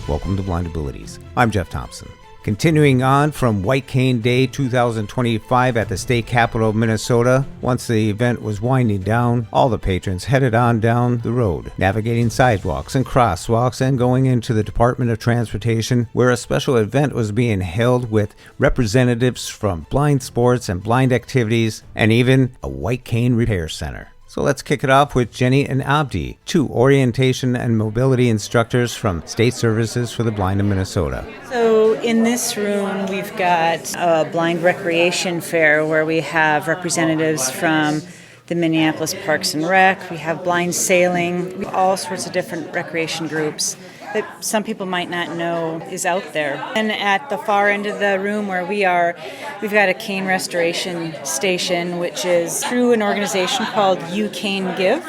Welcome to Blind Abilities. I'm Jeff Thompson. Continuing on from White Cane Day 2025 at the state capitol of Minnesota, once the event was winding down, all the patrons headed on down the road, navigating sidewalks and crosswalks and going into the Department of Transportation, where a special event was being held with representatives from blind sports and blind activities, and even a White Cane Repair Center. So let's kick it off with Jenny and Abdi, two orientation and mobility instructors from State Services for the Blind in Minnesota. So in this room, we've got a blind recreation fair where we have representatives from the Minneapolis Parks and Rec. We have blind sailing, all sorts of different recreation groups that some people might not know is out there. And at the far end of the room where we are, we've got a cane restoration station, which is through an organization called You Cane Give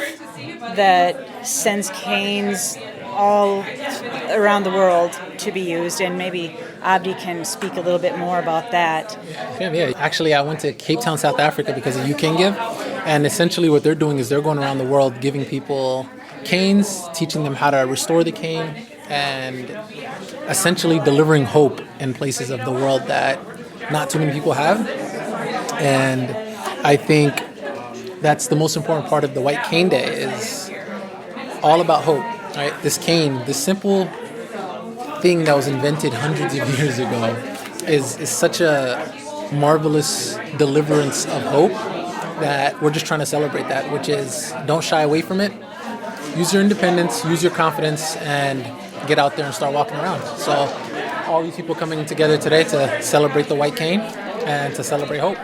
that sends canes all around the world to be used, and maybe Abdi can speak a little bit more about that. Yeah. Actually, I went to Cape Town, South Africa because of You Can Give, and essentially what they're doing is they're going around the world giving people canes, teaching them how to restore the cane, and essentially delivering hope in places of the world that not too many people have. And I think that's the most important part of the White Cane Day, is all about hope, right? This cane, this simple thing that was invented hundreds of years ago is such a marvelous deliverance of hope that we're just trying to celebrate that, which is don't shy away from it. Use your independence, use your confidence, and get out there and start walking around. So all these people coming together today to celebrate the White Cane and to celebrate hope.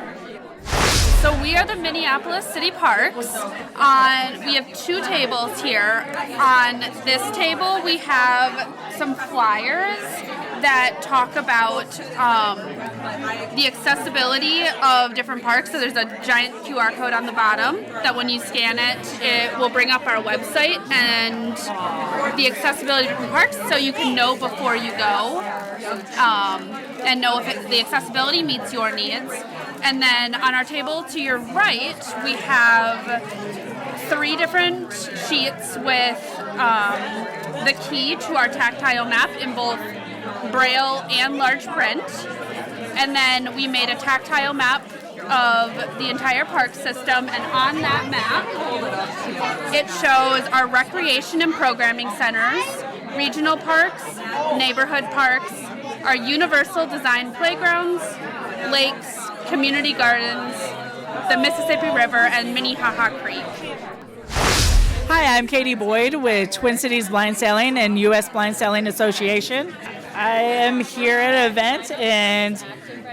So we are the Minneapolis City Parks. We have two tables here. On this table, we have some flyers that talk about the accessibility of different parks. So there's a giant QR code on the bottom that when you scan it, it will bring up our website and the accessibility of different parks, so you can know before you go and know if the accessibility meets your needs. And then on our table to your right, we have 3 different sheets with the key to our tactile map in both Braille and large print. And then we made a tactile map of the entire park system, and on that map, it shows our recreation and programming centers, regional parks, neighborhood parks, our universal design playgrounds, lakes, community gardens, the Mississippi River, and Minnehaha Creek. Hi, I'm Katie Boyd with Twin Cities Blind Sailing and U.S. Blind Sailing Association. I am here at an event, and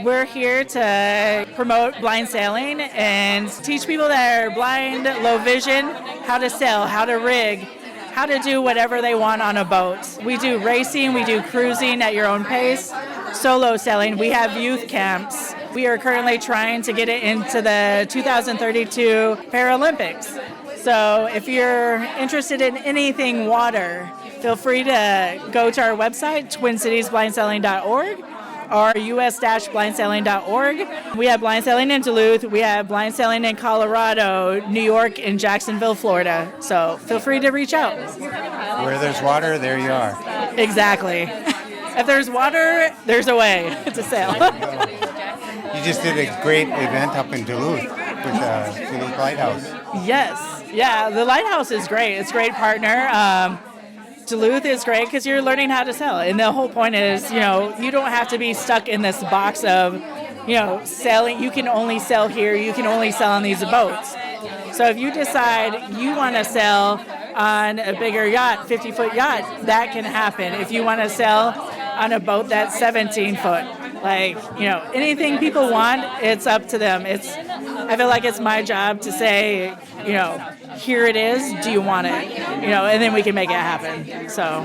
we're here to promote blind sailing and teach people that are blind, low vision, how to sail, how to rig, how to do whatever they want on a boat. We do racing, we do cruising at your own pace, solo sailing. We have youth camps. We are currently trying to get it into the 2032 Paralympics. So if you're interested in anything water, feel free to go to our website, twincitiesblindsailing.org or us-blindsailing.org. We have blind sailing in Duluth. We have blind sailing in Colorado, New York, and Jacksonville, Florida. So feel free to reach out. Where there's water, there you are. Exactly. If there's water, there's a way to sail. You just did a great event up in Duluth with Duluth Lighthouse. Yes. Yeah, the Lighthouse is great. It's a great partner. Duluth is great because you're learning how to sail. And the whole point is, you don't have to be stuck in this box of, sailing. You can only sail here. You can only sail on these boats. So if you decide you want to sail on a bigger yacht, 50-foot yacht, that can happen. If you want to sail on a boat that's 17-foot, anything people want, it's up to them. I feel like it's my job to say, here it is, do you want it? And then we can make it happen. So,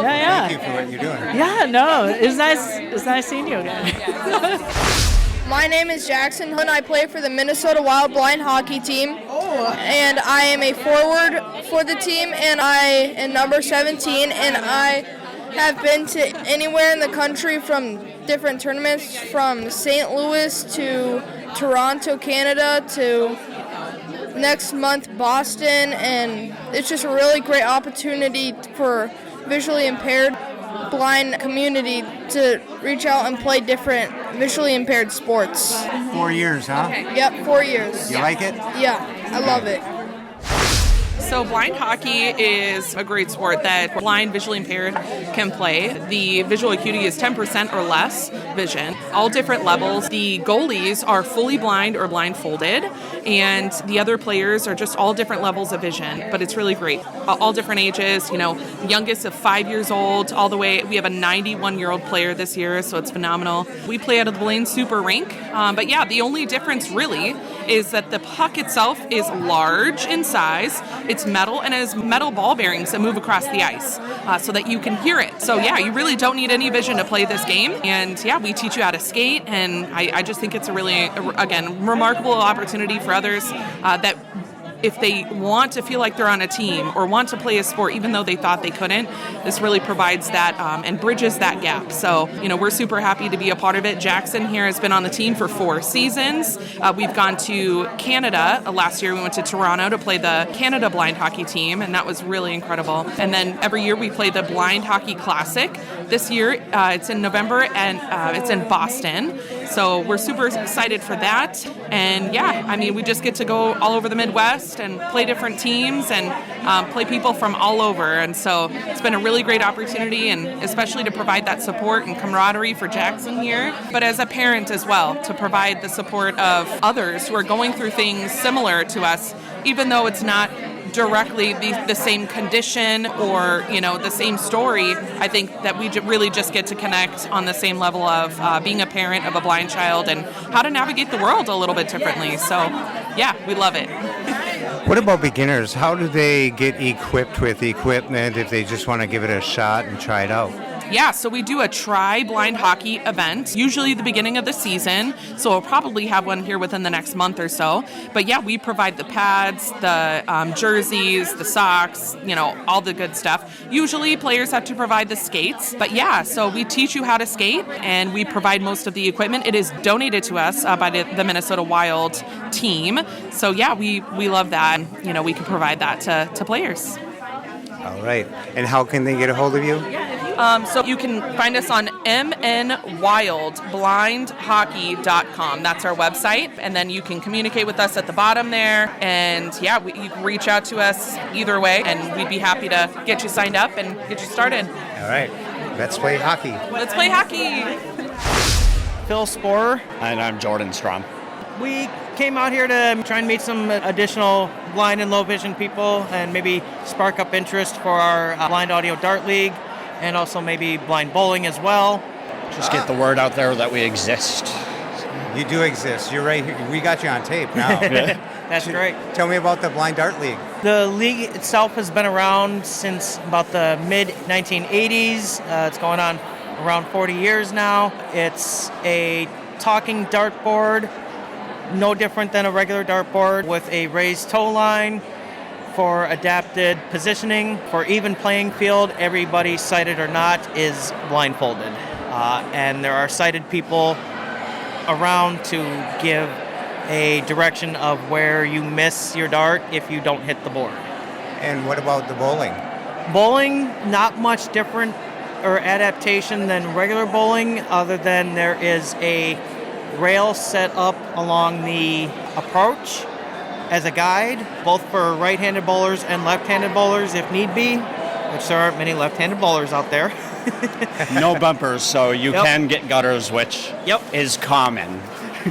yeah. Thank you for what you're doing. Yeah, no, it's nice seeing you again. My name is Jackson, and I play for the Minnesota Wild Blind hockey team. And I am a forward for the team, and I am number 17, and I have been to anywhere in the country from different tournaments, from St. Louis to Toronto, Canada, to next month Boston, and it's just a really great opportunity for visually impaired blind community to reach out and play different visually impaired sports. 4 years, huh? Yep, 4 years. You like it? Yeah, I love it. So blind hockey is a great sport that blind, visually impaired can play. The visual acuity is 10% or less vision, all different levels. The goalies are fully blind or blindfolded, and the other players are just all different levels of vision, but it's really great. All different ages, youngest of 5 years old, all the way. We have a 91-year-old player this year, so it's phenomenal. We play out of the Blaine Super Rink, but yeah, the only difference really is that the puck itself is large in size. It's metal and has metal ball bearings that move across the ice so that you can hear it. So yeah, you really don't need any vision to play this game. And yeah, we teach you how to skate, and I just think it's a really, again, remarkable opportunity for others that if they want to feel like they're on a team or want to play a sport even though they thought they couldn't, this really provides that and bridges that gap. So, we're super happy to be a part of it. Jackson here has been on the team for 4 seasons. We've gone to Canada. Last year we went to Toronto to play the Canada blind hockey team, and that was really incredible. And then every year we play the Blind Hockey Classic. This year it's in November, and it's in Boston. So we're super excited for that. And yeah, we just get to go all over the Midwest and play different teams and play people from all over. And so it's been a really great opportunity, and especially to provide that support and camaraderie for Jackson here, but as a parent as well, to provide the support of others who are going through things similar to us, even though it's not directly the same condition or the same story. I think that we really just get to connect on the same level of being a parent of a blind child and how to navigate the world a little bit differently. So yeah, we love it. What about beginners? How do they get equipped with equipment if they just want to give it a shot and try it out? Yeah, so we do a try blind hockey event, usually the beginning of the season. So we'll probably have one here within the next month or so. But yeah, we provide the pads, the jerseys, the socks, all the good stuff. Usually players have to provide the skates. But yeah, so we teach you how to skate, and we provide most of the equipment. It is donated to us by the Minnesota Wild team. So yeah, we love that. We can provide that to players. All right. And how can they get a hold of you? So you can find us on mnwildblindhockey.com. That's our website. And then you can communicate with us at the bottom there. And yeah, you can reach out to us either way, and we'd be happy to get you signed up and get you started. All right. Let's play hockey. Let's play hockey. Phil Sporer. And I'm Jordan Strom. We came out here to try and meet some additional blind and low vision people and maybe spark up interest for our blind audio dart league, and also maybe blind bowling as well. Just get the word out there that we exist. You do exist. You're right here. We got you on tape now. That's great. Tell me about the Blind Dart League. The league itself has been around since about the mid-1980s. It's going on around 40 years now. It's a talking dartboard, no different than a regular dartboard, with a raised toe line for adapted positioning. For even playing field, everybody, sighted or not, is blindfolded. And there are sighted people around to give a direction of where you miss your dart if you don't hit the board. And what about the bowling? Bowling, not much different or adaptation than regular bowling, other than there is a rail set up along the approach as a guide, both for right-handed bowlers and left-handed bowlers if need be, which there aren't many left-handed bowlers out there. No bumpers, so you can get gutters, which is common.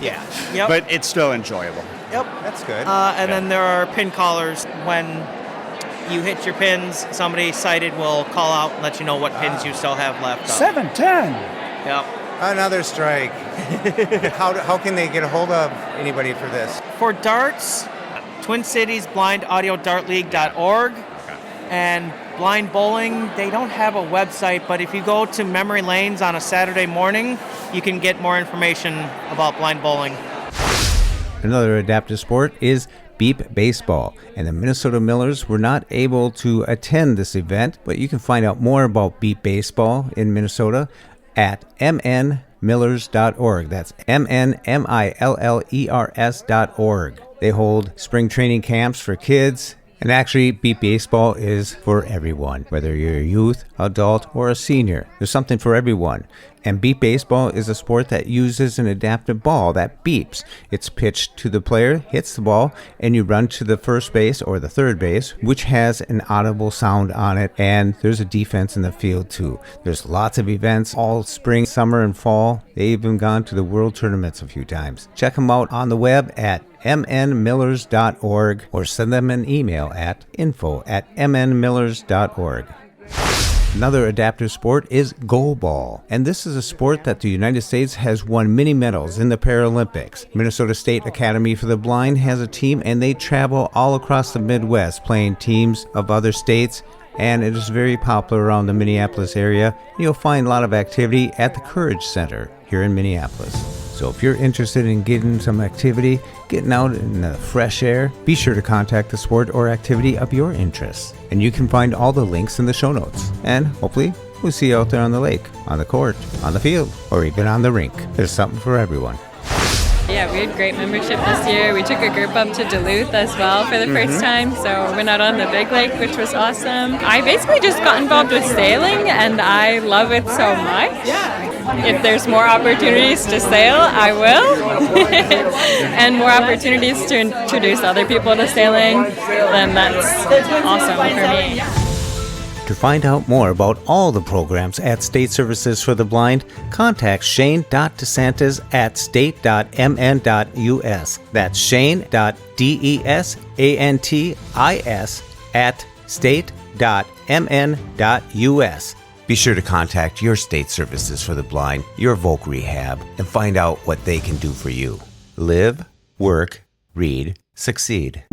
Yeah. But it's still enjoyable. That's good. And then there are pin callers. When you hit your pins, somebody sighted will call out and let you know what pins you still have left. 7-10. Yep. Another strike. How can they get a hold of anybody for this? For darts, Twin Cities BlindAudioDartLeague.org. And blind bowling, they don't have a website, but if you go to Memory Lanes on a Saturday morning, you can get more information about blind bowling. Another adaptive sport is beep baseball, and the Minnesota Millers were not able to attend this event, but you can find out more about beep baseball in Minnesota at mnmillers.org. That's mnmillers.org. They hold spring training camps for kids And actually, Beat Baseball is for everyone, whether you're a youth, adult, or a senior. There's something for everyone. And Beat Baseball is a sport that uses an adaptive ball that beeps. It's pitched to the player, hits the ball, and you run to the first base or the third base, which has an audible sound on it. And there's a defense in the field too. There's lots of events all spring, summer, and fall. They've even gone to the world tournaments a few times. Check them out on the web at mnmillers.org or send them an email at info@mnmillers.org. Another adaptive sport is goalball, and this is a sport that the United States has won many medals in the Paralympics. Minnesota State Academy for the Blind has a team, and they travel all across the Midwest playing teams of other states, and it is very popular around the Minneapolis area. You'll find a lot of activity at the Courage Center here in Minneapolis. So if you're interested in getting some activity, getting out in the fresh air, be sure to contact the sport or activity of your interest. And you can find all the links in the show notes. And hopefully, we'll see you out there on the lake, on the court, on the field, or even on the rink. There's something for everyone. Yeah, we had great membership this year. We took a group up to Duluth as well for the first time, so we went out on the big lake, which was awesome. I basically just got involved with sailing, and I love it so much. If there's more opportunities to sail, I will. And more opportunities to introduce other people to sailing, then that's awesome for me. To find out more about all the programs at State Services for the Blind, contact Shane.DeSantis at state.mn.us. That's Shane.DeSantis at state.mn.us. Be sure to contact your State Services for the Blind, your voc rehab, and find out what they can do for you. Live, work, read, succeed.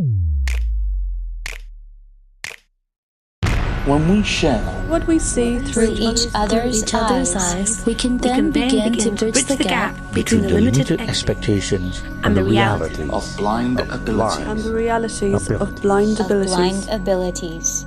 When we share what we see through each other's eyes, we can then begin to bridge the gap between the limited expectations and the reality of blind abilities. And the realities of blind abilities.